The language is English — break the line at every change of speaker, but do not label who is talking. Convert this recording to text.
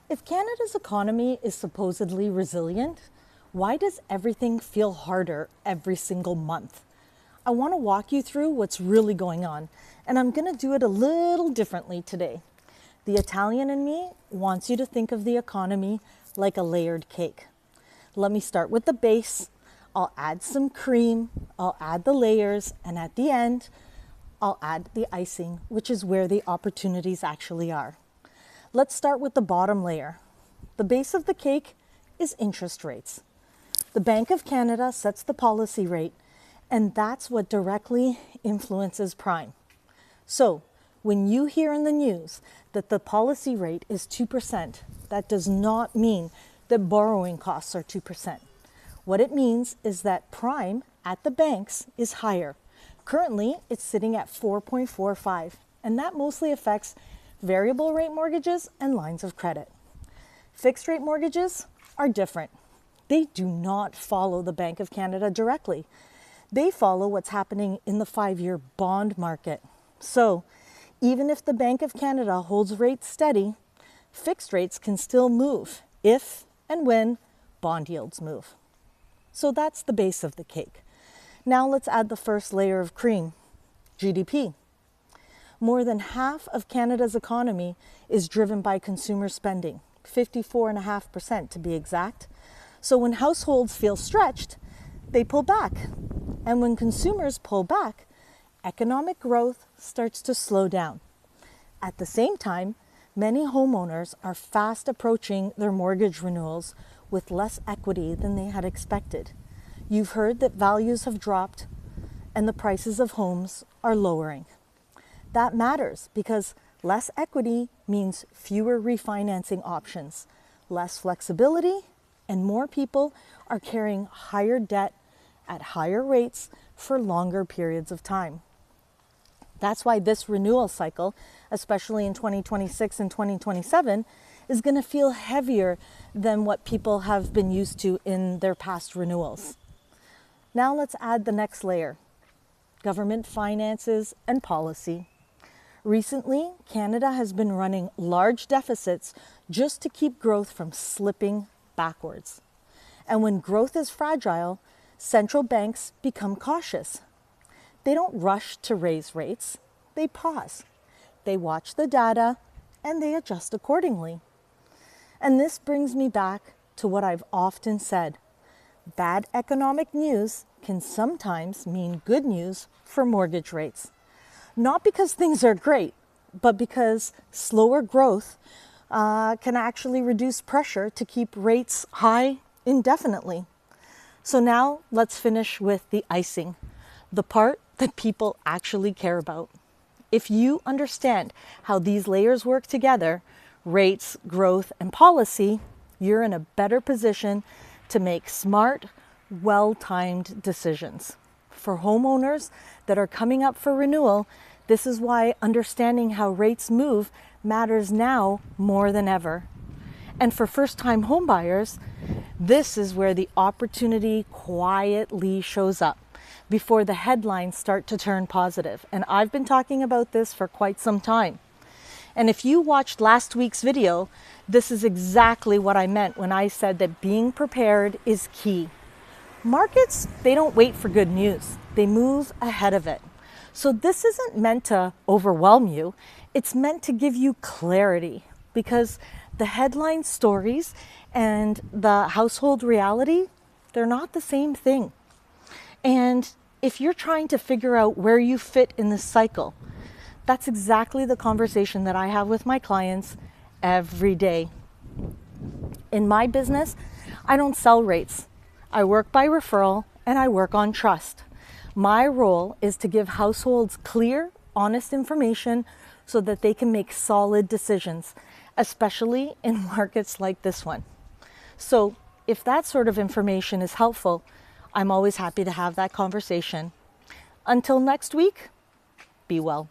If Canada's economy is supposedly resilient, why does everything feel harder every single month? I want to walk you through what's really going on, and I'm going to do it a little differently today. The Italian in me wants you to think of the economy like a layered cake. Let me start with the base. I'll add some cream, I'll add the layers, and at the end, I'll add the icing, which is where the opportunities actually are. Let's start with the bottom layer. The base of the cake is interest rates. The Bank of Canada sets the policy rate, and that's what directly influences prime. So, when you hear in the news that the policy rate is 2%, that does not mean that borrowing costs are 2%. What it means is that prime at the banks is higher. Currently, it's sitting at 4.45, and that mostly affects variable rate mortgages and lines of credit. Fixed rate mortgages are different. They do not follow the Bank of Canada directly. They follow what's happening in the 5-year bond market. So, even if the Bank of Canada holds rates steady, fixed rates can still move if and when bond yields move. So that's the base of the cake. Now let's add the first layer of cream, GDP. More than half of Canada's economy is driven by consumer spending, 54.5% to be exact. So when households feel stretched, they pull back. And when consumers pull back, economic growth starts to slow down. At the same time, many homeowners are fast approaching their mortgage renewals with less equity than they had expected. You've heard that values have dropped and the prices of homes are lowering. That matters because less equity means fewer refinancing options, less flexibility, and more people are carrying higher debt at higher rates for longer periods of time. That's why this renewal cycle, especially in 2026 and 2027, is going to feel heavier than what people have been used to in their past renewals. Now let's add the next layer, government finances and policy. Recently, Canada has been running large deficits just to keep growth from slipping backwards. And when growth is fragile, central banks become cautious. They don't rush to raise rates, they pause. They watch the data and they adjust accordingly. And this brings me back to what I've often said. Bad economic news can sometimes mean good news for mortgage rates. Not because things are great, but because slower growth can actually reduce pressure to keep rates high indefinitely. So now let's finish with the icing, the part that people actually care about. If you understand how these layers work together, rates, growth, and policy, you're in a better position to make smart, well-timed decisions. For homeowners that are coming up for renewal, this is why understanding how rates move matters now more than ever. And for first-time homebuyers, this is where the opportunity quietly shows up before the headlines start to turn positive. And I've been talking about this for quite some time. And if you watched last week's video, this is exactly what I meant when I said that being prepared is key. Markets, they don't wait for good news. They move ahead of it. So this isn't meant to overwhelm you. It's meant to give you clarity because the headline stories and the household reality, they're not the same thing. And if you're trying to figure out where you fit in this cycle, that's exactly the conversation that I have with my clients every day. In my business, I don't sell rates. I work by referral and I work on trust. My role is to give households clear, honest information so that they can make solid decisions, especially in markets like this one. So if that sort of information is helpful, I'm always happy to have that conversation. Until next week, be well.